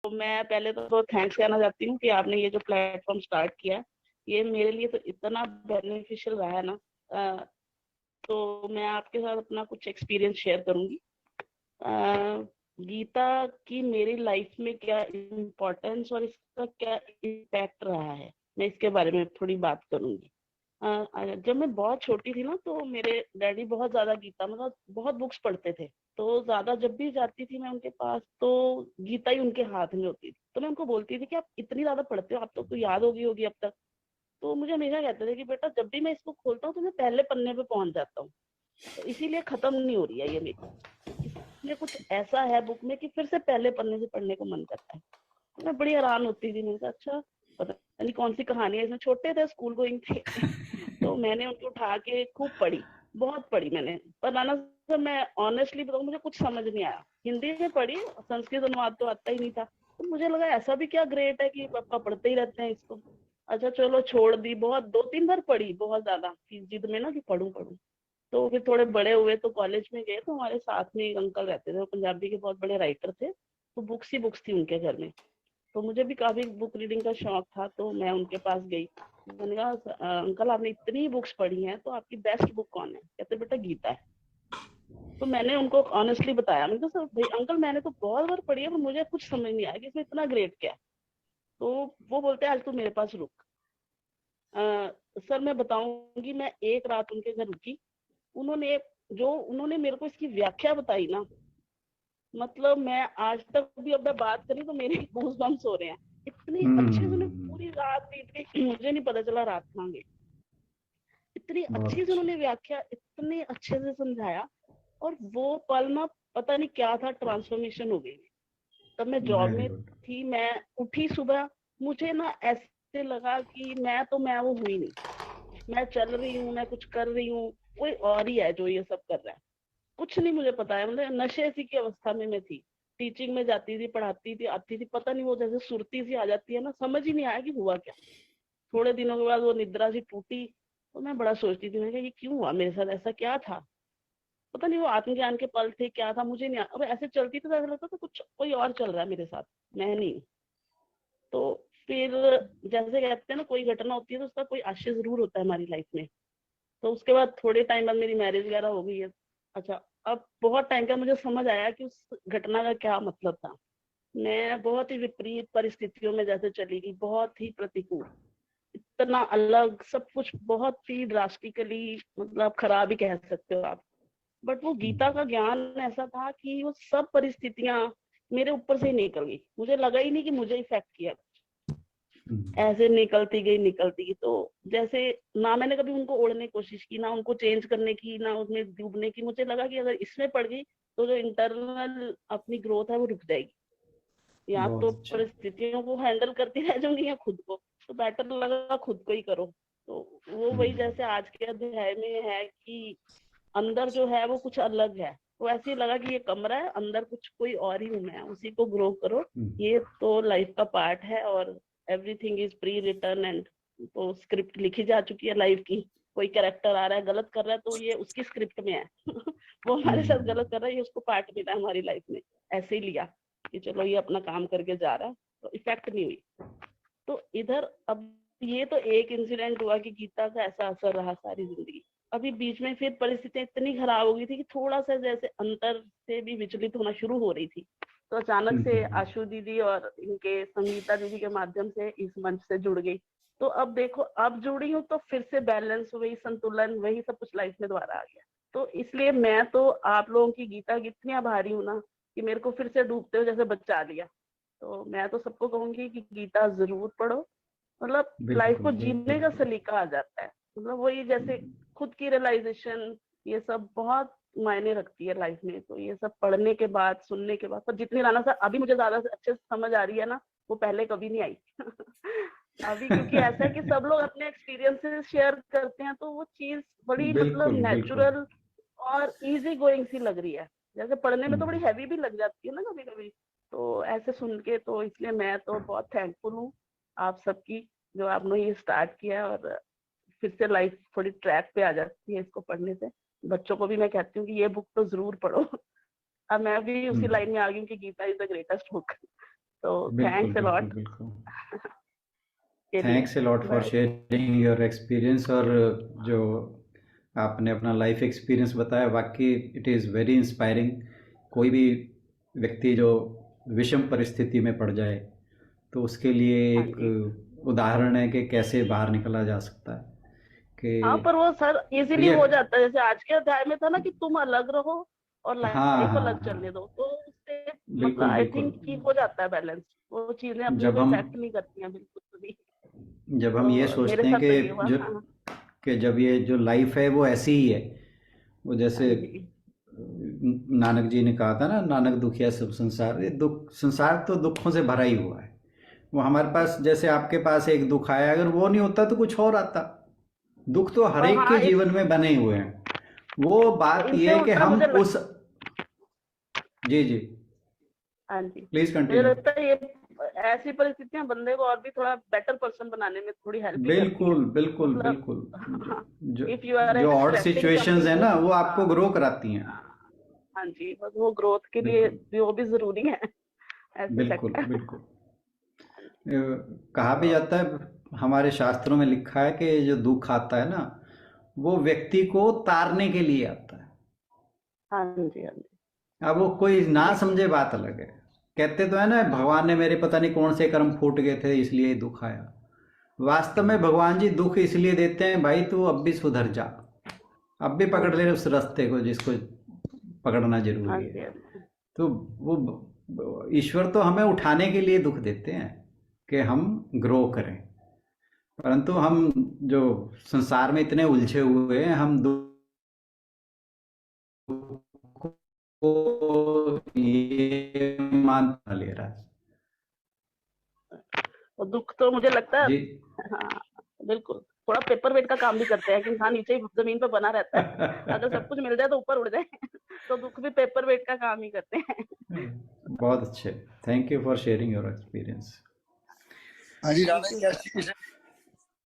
तो मैं पहले तो थैंक्स कहना चाहती हूँ कि आपने ये जो प्लेटफॉर्म स्टार्ट किया है, ये मेरे लिए तो इतना बेनिफिशियल रहा है ना। अ, तो मैं आपके साथ अपना कुछ एक्सपीरियंस शेयर करूंगी। अ, गीता की मेरी लाइफ में क्या इम्पोर्टेंस और इसका क्या इम्पैक्ट रहा है, मैं इसके बारे में थोड़ी बात करूंगी। जब मैं बहुत छोटी थी ना, तो मेरे डैडी बहुत ज्यादा गीता, मतलब बहुत बुक्स पढ़ते थे। तो ज्यादा जब भी जाती थी मैं उनके पास, तो गीता ही उनके हाथ में होती थी। तो मैं उनको बोलती थी कि आप इतनी ज्यादा पढ़ते हो, आप तो याद होगी अब तक। तो मुझे हमेशा कहते थे कि बेटा, जब भी मैं इसको खोलता हूँ तो मैं पहले पन्ने पे पहुंच जाता हूँ, तो इसीलिए खत्म नहीं हो रही है ये मेरी। इसलिए कुछ ऐसा है बुक में कि फिर से पहले पन्ने से पढ़ने को मन करता है। तो मैं बड़ी हैरान होती थी, मैंने कहा अच्छा, पता नहीं कौन सी कहानी है इसमें। छोटे थे, स्कूल गोइंग थे। तो मैंने उनको उठा के खूब पढ़ी, बहुत पढ़ी मैंने। पर नाना सर, मैं ऑनेस्टली बताऊं, मुझे कुछ समझ नहीं आया। हिंदी में पढ़ी, संस्कृत अनुवाद तो आता ही नहीं था। तो मुझे लगा ऐसा भी क्या ग्रेट है कि पापा पढ़ते ही रहते हैं इसको। अच्छा चलो, छोड़ दी। बहुत 2-3 बार पढ़ी, बहुत ज्यादा की जिद में ना कि पढ़ूं पढ़ूं। तो फिर थोड़े बड़े हुए तो कॉलेज में गए, तो हमारे साथ में एक अंकल रहते थे, वो पंजाबी के बहुत बड़े राइटर थे। तो बुक्स ही बुक्स थी उनके घर में। तो मुझे भी काफी बुक रीडिंग का शौक था, तो मैं उनके पास गई। मैंने कहा, अंकल आपने इतनी बुक्स पढ़ी हैं, तो आपकी बेस्ट बुक कौन है?" कहते, बेटा गीता है। तो मैंने उनको ऑनेस्टली बताया। मैंने कहा, सर भाई अंकल, मैंने तो बहुत बार पढ़ी है, पर मुझे कुछ समझ नहीं आया कि इसमें इतना ग्रेट क्या है। तो वो बोलते हैं, आज तू मेरे पास रुक। सर मैं बताऊंगी, मैं एक रात उनके घर रुकी। उन्होंने मेरे को इसकी व्याख्या बताई ना, मतलब मैं आज तक भी, अब मैं बात करी तो मेरे गूज बम्स हो रहे हैं। इतनी अच्छे से उन्होंने हम्म। पूरी रात बीत गई, मुझे नहीं पता चला रात कहाँ गई। इतनी बहुत अच्छी से अच्छा। उन्होंने व्याख्या, इतने अच्छे से समझाया। और वो पल ना, पता नहीं क्या था, ट्रांसफॉर्मेशन हो गई। तब मैं जॉब वेरी में गुड। थी, मैं उठी सुबह, मुझे ना ऐसे लगा कि मैं वो हुई नहीं। मैं चल रही हूँ, मैं कुछ कर रही हूँ, कोई और ही है जो ये सब कर रहा है। कुछ नहीं मुझे पता है, मतलब नशे सी की अवस्था में मैं थी। टीचिंग में जाती थी, पढ़ाती थी, आती थी, पता नहीं वो जैसे सुरती सी आ जाती है ना, समझ ही नहीं आया कि हुआ क्या। थोड़े दिनों के बाद वो निद्रा सी टूटी। तो मैं बड़ा सोचती थी, मैं ये क्यों हुआ मेरे साथ, ऐसा क्या था। पता नहीं वो आत्मज्ञान के पल थे, क्या था मुझे नहीं। अब ऐसे चलती तो ऐसा लगता था कुछ कोई और चल रहा है मेरे साथ, मैं नहीं। तो फिर जैसे कहते हैं ना, कोई घटना होती है तो उसका कोई आशय जरूर होता है हमारी लाइफ में। तो उसके बाद थोड़े टाइम बाद मेरी मैरिज वगैरह हो गई है। अच्छा, अब बहुत टाइम का मुझे समझ आया कि उस घटना का क्या मतलब था। मैं बहुत ही विपरीत परिस्थितियों में जैसे चली गई, बहुत ही प्रतिकूल, इतना अलग सब कुछ, बहुत ही ड्रास्टिकली, मतलब खराब ही कह सकते हो आप। बट वो गीता का ज्ञान ऐसा था कि वो सब परिस्थितियां मेरे ऊपर से ही निकल गई, मुझे लगा ही नहीं कि मुझे इफेक्ट किया। ऐसे निकलती गई। तो जैसे ना मैंने कभी उनको ओढ़ने की कोशिश की, ना उनको चेंज करने की, ना उसमें डूबने की। मुझे लगा कि अगर इसमें पड़ गई तो जो इंटरनल अपनी ग्रोथ है वो रुक जाएगी, या तो बहुत अच्छा। परिस्थितियों को हैंडल करती रह जाऊंगी या खुद को। तो बेटर लगा खुद को ही करो। तो वो वही जैसे आज के अध्याय में है कि अंदर जो है वो कुछ अलग है। तो ऐसे ही लगा कि ये कमरा है, अंदर कुछ कोई और ही हूं मैं, उसी को ग्रो करो। ये तो लाइफ का पार्ट है, और everything is pre return and. तो स्क्रिप्ट लिखी जा चुकी है लाइफ की। कोई कैरेक्टर आ रहा है, गलत कर रहा है, तो ये उसकी स्क्रिप्ट में है। वो हमारे साथ गलत कर रहा है, ये उसको पार्ट मिला है हमारी लाइफ में। ऐसे ही लिया कि चलो ये अपना काम करके जा रहा है, तो इफेक्ट नहीं हुई। तो इधर अब ये तो एक इंसिडेंट हुआ कि गीता का ऐसा असर रहा सारी जिंदगी। अभी बीच में फिर परिस्थितियां इतनी खराब हो गई थी कि थोड़ा सा जैसे अंतर से भी विचलित होना शुरू हो रही थी। तो अचानक से आशु दीदी और इनके संगीता दीदी के माध्यम से इस मंच से जुड़ गई। तो अब देखो, अब जुड़ी हूँ तो फिर से बैलेंस, वही संतुलन, वही सब कुछ लाइफ में दोबारा आ गया। तो इसलिए मैं तो आप लोगों की गीता की इतनी आभारी हूँ ना, कि मेरे को फिर से डूबते हुए जैसे बचा लिया। तो मैं तो सबको कहूंगी कि गीता जरूर पढ़ो। मतलब लाइफ बिल्कुल को जीने बिल्कुल। का सलीका आ जाता है। मतलब वही जैसे खुद की रियलाइजेशन, ये सब बहुत मायने रखती है लाइफ में। तो ये सब पढ़ने के बाद, सुनने के बाद, पर जितनी राना सर अभी मुझे ज्यादा अच्छे से समझ आ रही है ना, वो पहले कभी नहीं आई। अभी क्योंकि ऐसा है कि सब लोग अपने एक्सपीरियंसेस शेयर करते हैं, तो वो चीज बड़ी मतलब बिल्कुल बिल्कुल। नेचुरल और इजी गोइंग सी लग रही है। जैसे पढ़ने में तो बड़ी हैवी भी लग जाती है ना कभी कभी। तो ऐसे सुन के, तो इसलिए मैं तो बहुत थैंकफुल हूँ आप सबकी, जो आपने ये स्टार्ट किया। और फिर से लाइफ थोड़ी ट्रैक पे आ जाती है इसको पढ़ने से। बच्चों को भी मैं कहती हूँ कि ये बुक तो जरूर पढ़ो। अब मैं भी उसी लाइन में आ गई हूँ कि Gita is the greatest book. तो बिल्कुल थैंक्स अ बिल्कुल लॉट बिल्कुल। के लिए। Thanks a lot for bye. Sharing your experience. और जो आपने अपना लाइफ एक्सपीरियंस बताया, वाकई इट इज़ वेरी इंस्पायरिंग। कोई भी व्यक्ति जो विषम परिस्थिति में पड़ जाए तो उसके लिए हाँ एक जी। उदाहरण है कि कैसे बाहर निकला जा सकता है। हाँ, कि पर वो सर इजीली ये हो जाता है, जैसे आज के अध्याय में था ना कि तुम अलग रहो और हाँ लाइफ हाँ अलग हाँ, चलने दो, तो उससे मतलब बिल्कुल आई बिल्कुल। थिंक कि हो जाता है बैलेंस। वो चीजें अपने जब को हम इफेक्ट नहीं करती हैं बिल्कुल भी। जब हम ये तो मेरे सोचते हैं साथ तो ये हुआ। जो हाँ। कि जब ये जो लाइफ है वो ऐसी ही है, वो हाँ जैसे जी। नानक जी ने कहा था ना, नानक दुखिया सब संसार। ये दुख संसार तो दुखों से भरा ही हुआ है। वो हमारे पास, जैसे आपके पास एक दुख आया, अगर वो नहीं होता तो कुछ और आता। दुख तो हर और एक के हाँ, जीवन में बने हुए हैं। वो बात इनसे ये है कि उल्टा हम मुझे उस जी जी, हाँ जी, प्लीज मुझे कंटिन्यू। लगता है ये ऐसी परिस्थितियां बंदे को और भी थोड़ा बेटर पर्सन बनाने में थोड़ी हेल्प ही करती हैं। बिल्कुल बिल्कुल मतलब बिल्कुल। हाँ, जो इफ यू आर जो ऑड एक्सपेक्टिंग सिचुएशंस है समथिंग ना, गुड। वो आपको हाँ। ग्रो कराती हैं। हाँ जी, बस वो ग्रोथ के लिए बिल्कुल भी वो भी जरूरी है, ऐसे बिल्कुल सेक्टर। बिल्कुल। कहा भी जाता है, हमारे शास्त्रों में लिखा है कि जो दुख आता है ना, वो व्यक्ति को तारने के लिए आता है। हाँ जी। हाँ जी। अब वो कोई ना बिल्कुल। समझे बात अलग है। कहते तो है ना, भगवान ने मेरे पता नहीं कौन से कर्म फूट गए थे इसलिए ये दुख आया। वास्तव में भगवान जी दुख इसलिए देते हैं, भाई तू अब भी सुधर जा, अब भी हाँ पकड़ ले जी। उस रास्ते को जिसको पकड़ना हाँ जरूरी है। जी। हाँ जी। तो वो ईश्वर तो हमें उठाने के लिए दुख देते हैं कि हम ग्रो करें। परंतु हम जो संसार में इतने उलझे हुए हैं, हम दुख को ये मान ले रहा है। और दुख तो मुझे लगता है, जी। हाँ बिल्कुल, थोड़ा पेपर वेट का काम भी करते हैं कि इंसान नीचे ही जमीन पर बना रहता है। अगर सब कुछ मिल जाए तो ऊपर उड़ जाए। तो दुख भी पेपर वेट का काम ही करते हैं। बहुत अच्छे। Thank you for sharing your experience. हाँ जी, थैंक राधे, यू जय सर। श्री कृष्ण।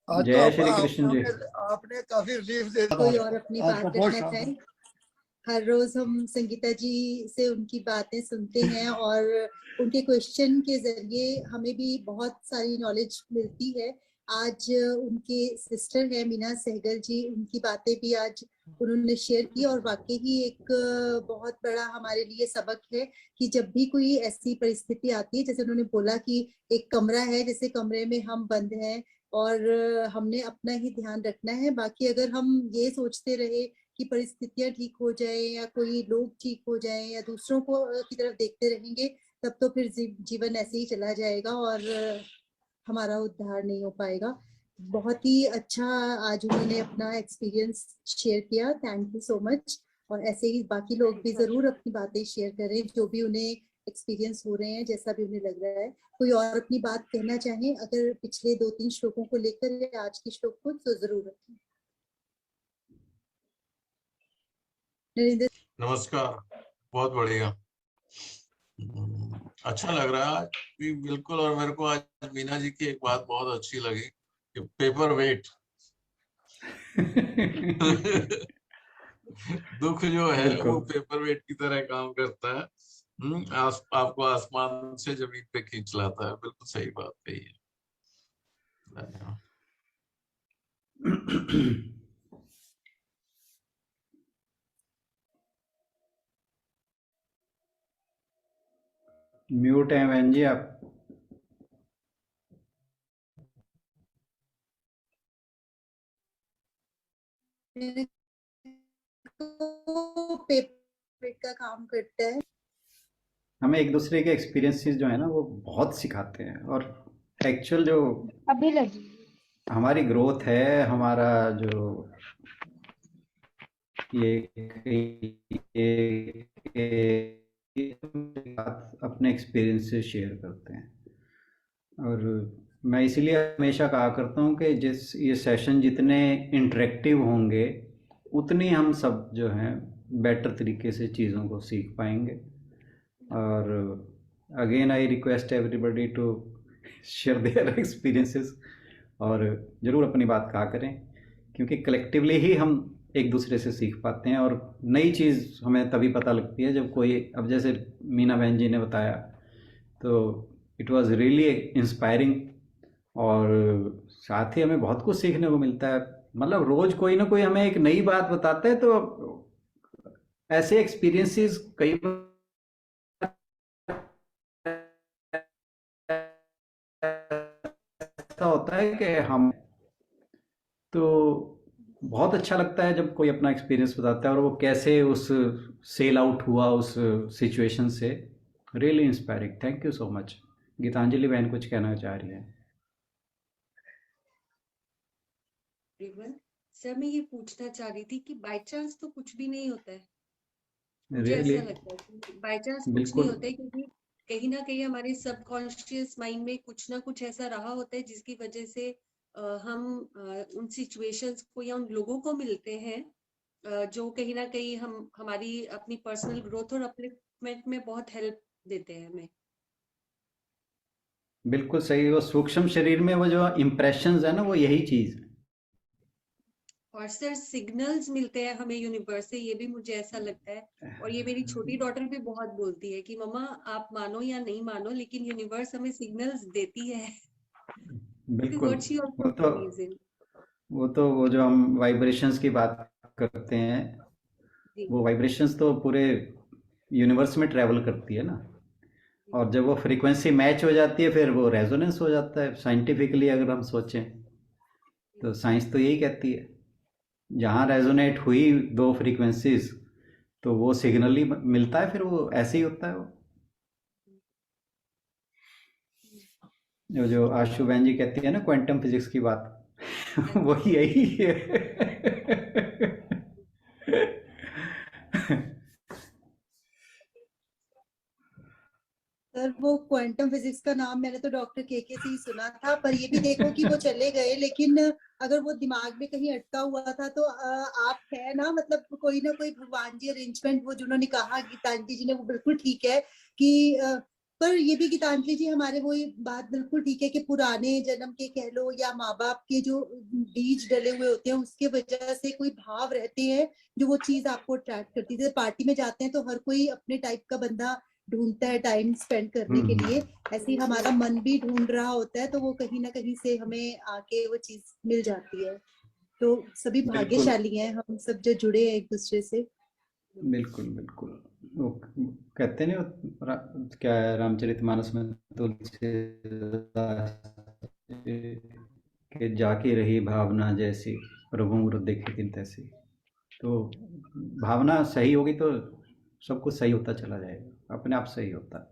आज तो जय श्री कृष्ण जी। आपने काफी रिलीफ दे कोई और अपनी बात आपको बहुत रखना चाहे। हर रोज हम संगीता जी से उनकी बातें सुनते हैं और उनके क्वेश्चन के जरिए हमें भी बहुत सारी नॉलेज मिलती है। आज उनके सिस्टर है मीना सहगल जी, उनकी बातें भी आज उन्होंने शेयर की और वाकई ही एक बहुत बड़ा हमारे लिए सबक है कि जब भी कोई ऐसी परिस्थिति आती है, जैसे उन्होंने बोला कि एक कमरा है, जैसे कमरे में हम बंद हैं और हमने अपना ही ध्यान रखना है। बाकी अगर हम ये सोचते रहे कि परिस्थितियां ठीक हो जाए या कोई लोग ठीक हो जाए या दूसरों को की तरफ देखते रहेंगे, तब तो फिर जीवन ऐसे ही चला जाएगा और हमारा उद्धार नहीं हो पाएगा। बहुत ही अच्छा आज उन्होंने अपना एक्सपीरियंस शेयर किया, थैंक यू सो मच। और ऐसे ही बाकी लोग भी जरूर अपनी बातें शेयर करें जो भी उन्हें एक्सपीरियंस हो रहे हैं, जैसा भी उन्हें लग रहा है। कोई और अपनी बात कहना चाहें अगर पिछले 2-3 श्लोकों को लेकर या आज के श्लोक को, तो जरूर रखें। नरेंद्र। नमस्कार। बहुत बढ़िया। अच्छा लग रहा है आज भी, बिल्कुल। और मेरे को आज मीना जी की एक बात बहुत अच्छी लगी कि पेपर वेट। दुख जो है वो बिल्कुल पेपर वेट की तरह काम करता है। आपको आसमान से जमीन पे खींच लाता है। बिल्कुल सही बात कही है। म्यूट हैं बहन जी आप। पेपर का काम करता है। हमें एक दूसरे के एक्सपीरियंसेस जो है ना, वो बहुत सिखाते हैं। और एक्चुअल जो अभी लगी हमारी ग्रोथ है, हमारा जो ये अपने एक्सपीरियंस से शेयर करते हैं। और मैं इसीलिए हमेशा कहा करता हूँ कि जिस ये सेशन जितने इंटरेक्टिव होंगे, उतनी हम सब जो हैं बेटर तरीके से चीज़ों को सीख पाएंगे। और again I request everybody to share their experiences, और ज़रूर अपनी बात कहा करें, क्योंकि कलेक्टिवली ही हम एक दूसरे से सीख पाते हैं। और नई चीज़ हमें तभी पता लगती है जब कोई, अब जैसे मीना बहन जी ने बताया, तो इट वाज रियली इंस्पायरिंग। और साथ ही हमें बहुत कुछ सीखने को मिलता है, मतलब रोज कोई ना कोई हमें एक नई बात बताता है। तो ऐसे एक्सपीरियंसेस कई बार ऐसा होता है कि हम तो बहुत अच्छा लगता है जब कोई अपना एक्सपीरियंस बताता है और वो कैसे उस सेल आउट हुआ उस सिचुएशन से। Really inspiring. Thank you so much. Gitanjali बहन कुछ कहना चाह रही है। एवरीवन, सर मैं ये पूछना चाह रही थी कि बाय चांस तो कुछ भी नहीं होता है। मुझे रियली ऐसा लगता है कि बाय चांस कुछ नहीं बिल्कुल होता है, क्योंकि कहीं ना कहीं हमारे सबकॉन्शियस माइंड में कुछ ना कुछ ऐसा रहा होता है जिसकी वजह से हम उन सिचुएशंस को या उन लोगों को मिलते हैं जो कहीं ना कहीं हमारी अपनी पर्सनल ग्रोथ और अपलिफ्टमेंट में बहुत हेल्प देते हैं हमें। बिल्कुल सही। वो सूक्ष्म शरीर में वो जो इम्प्रेशंस है ना, वो यही चीज है। और सर सिग्नल्स मिलते हैं हमें यूनिवर्स से, ये भी मुझे ऐसा लगता है। और ये मेरी छोटी डॉटर भी बहुत बोलती है कि मम्मा आप मानो या नहीं मानो लेकिन यूनिवर्स हमें सिग्नल्स देती है। बिल्कुल। व्हाट शी वो आल्सो तो बिलीव्स इन। वो जो हम वाइब्रेशंस की बात करते हैं, जी वो वाइब्रेशंस तो पूरे यूनिवर्स में ट्रैवल करती है ना। और जब वो फ्रीक्वेंसी मैच हो जाती है फिर वो रेजोनेंस हो जाता है। साइंटिफिकली अगर हम सोचें तो साइंस तो यही कहती है, जहाँ रेजोनेट हुई दो फ्रीक्वेंसीज तो वो सिग्नल ही मिलता है, फिर वो ऐसे ही होता है। वो जो आशु बहन जी कहती है ना क्वांटम फिजिक्स की बात वही यही है। सर वो क्वांटम फिजिक्स का नाम मैंने तो डॉक्टर के से ही सुना था, पर ये भी देखो कि वो चले गए, लेकिन अगर वो दिमाग में कहीं अटका हुआ था तो आप है ना, मतलब कोई ना कोई भगवान जी अरेंजमेंट, वो जिन्होंने कहा गीतांजलि जी ने, वो बिल्कुल ठीक है कि पर ये भी गीतांजलि जी हमारे वो बात बिल्कुल ठीक है कि पुराने जन्म के कह लो या माँ बाप के जो बीज डले हुए होते हैं उसके वजह से कोई भाव रहते हैं जो वो चीज आपको अट्रैक्ट करती है। जैसे पार्टी में जाते हैं तो हर कोई अपने टाइप का बंदा ढूंढता है टाइम स्पेंड करने के लिए, ऐसे ही हमारा मन भी ढूंढ रहा होता है, तो वो कहीं ना कहीं से हमें आके वो चीज मिल जाती है। तो सभी बिल्कुल भाग्यशाली हैं हम सब जो जुड़े हैं एक दूसरे से। बिल्कुल बिल्कुल। वो कहते हैं ना क्या है रामचरितमानस में तुलसीदास के जाके रही भावना जैसी, प्रभु मुर देखे तिन तैसी। तो भावना सही होगी तो सब कुछ सही होता चला जाएगा, अपने आप सही होता है।